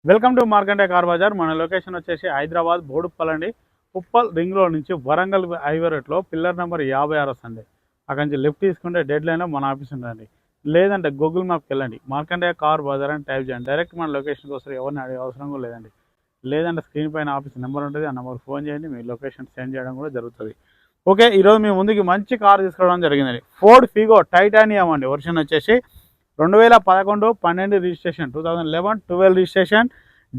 Welcome to Markande car bazaar. మన location వచ్చేసి హైదరాబాద్ బోడుప్పల్ అండి. ఉప్పల్ రింగ్ రోడ్ నుంచి వరంగల్ హైవే రోడ్లో పిల్లర్ నెంబర్ 56 వస్తుంది. అక్కడి నుంచి లెఫ్ట్ తీసుకుంటే డెడ్ లైన్లో మన ఆఫీస్ ఉందండి. లేదంటే గూగుల్ మ్యాప్కి వెళ్ళండి, మార్కండే కార్ బజార్ అని టైప్ చేయండి. డైరెక్ట్ మన లొకేషన్కి వస్తారు. ఎవరిని అడిగే అవసరం కూడా లేదండి. లేదంటే స్క్రీన్ పైన ఆఫీస్ నెంబర్ ఉంటుంది, ఆ నెంబర్ ఫోన్ చేయండి, మీ లొకేషన్ సెండ్ చేయడం కూడా జరుగుతుంది. ఓకే, ఈరోజు మీ ముందుకి మంచి కార్ తీసుకోవడం జరిగిందండి. ఫోర్డ్ ఫిగో టైటానియం అండి. వర్షన్ వచ్చేసి 2011-12 రిజిస్ట్రేషన్, 2011-12 రిజిస్ట్రేషన్,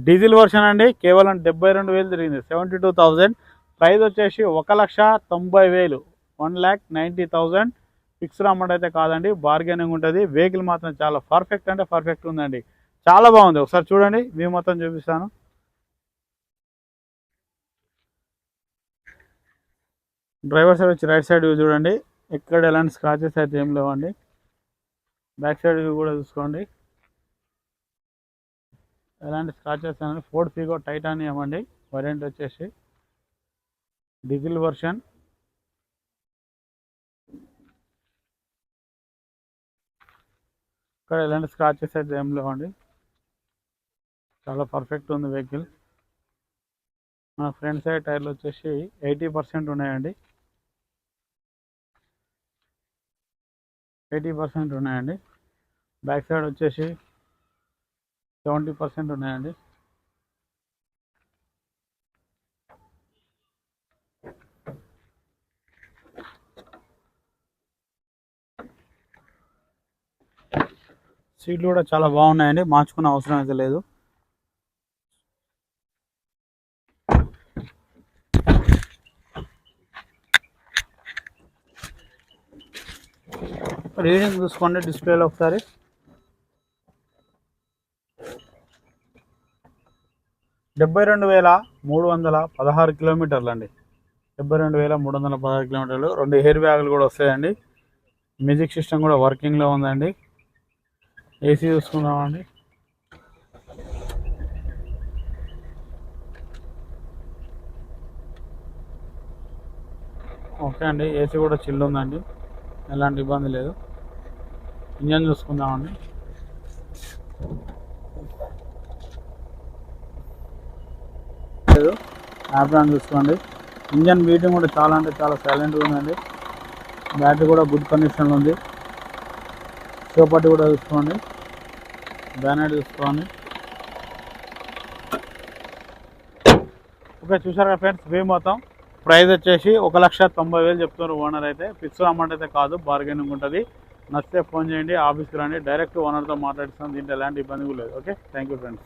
డీజిల్ వర్షన్ అండి. కేవలం 72,000 తిరిగింది, 72,000. ప్రైస్ వచ్చేసి 1,90,000, 1,90,000. ఫిక్స్డ్ అమౌంట్ అయితే కాదండి, బార్గెనింగ్ ఉంటుంది. వెహికల్ మాత్రం చాలా పర్ఫెక్ట్ అంటే పర్ఫెక్ట్ ఉందండి, చాలా బాగుంది. ఒకసారి చూడండి, మేము మొత్తం చూపిస్తాను. డ్రైవర్ సైడ్ వచ్చి రైట్ సైడ్ చూడండి, ఎక్కడ ఎలాంటి స్క్రాచెస్ అయితే ఏం లేవండి. బ్యాక్ సైడ్ కూడా చూసుకోండి, ఎలాంటి స్క్రాచెస్ అనేది. ఫోర్డ్ ఫిగో టైటానియం అండి. వేరియంట్ వచ్చేసి డీజిల్ వర్షన్. ఇక్కడ ఎలాంటి స్క్రాచెస్ అయితే ఏం లేవండి, చాలా పర్ఫెక్ట్ ఉంది వెహికల్. మన ఫ్రంట్ సైడ్ టైర్లు వచ్చేసి 80% ఉన్నాయండి, 80% ఉన్నాయండి. బ్యాక్ సైడ్ వచ్చేసి 70% ఉన్నాయండి. సీట్లు కూడా చాలా బాగున్నాయండి, మార్చుకునే అవసరం అయితే లేదు. రీడింగ్ చూసుకోండి డిస్ప్లేలో ఒకసారి. 72,316 కిలోమీటర్లు అండి. 72,316 కిలోమీటర్లు. 2 ఎయిర్ బ్యాగులు కూడా వస్తాయండి. మ్యూజిక్ సిస్టమ్ కూడా వర్కింగ్లో ఉందండి. ఏసీ చూసుకుందామండి. ఓకే అండి, ఏసీ కూడా చిల్ ఉందండి, ఎలాంటి ఇబ్బంది లేదు. ఇంజన్ చూసుకుందామండి. లేదు, యాప్రాన్ చూసుకోండి. ఇంజన్ బీటింగ్ కూడా చాలా అంటే చాలా సైలెంట్గా ఉందండి. బ్యాటరీ కూడా గుడ్ కండిషన్లో ఉంది. షోపట్టి కూడా చూసుకోండి, బ్యానెట్ చూసుకోండి. ఓకే, చూసారు కదా ఫ్రెండ్స్, వే మొత్తం. ప్రైస్ వచ్చేసి 1,90,000 చెప్తున్నారు ఓనర్ అయితే. ఫిక్స్డ్ అమౌంట్ అయితే కాదు, బార్గెనింగ్ ఉంటుంది. నచ్చితే ఫోన్ చేయండి, ఆఫీస్కి రండి, డైరెక్ట్ ఓనర్తో మాట్లాడిస్తాం. దీంట్లో ఎలాంటి ఇబ్బంది కూడా లేదు. Okay, thank you friends.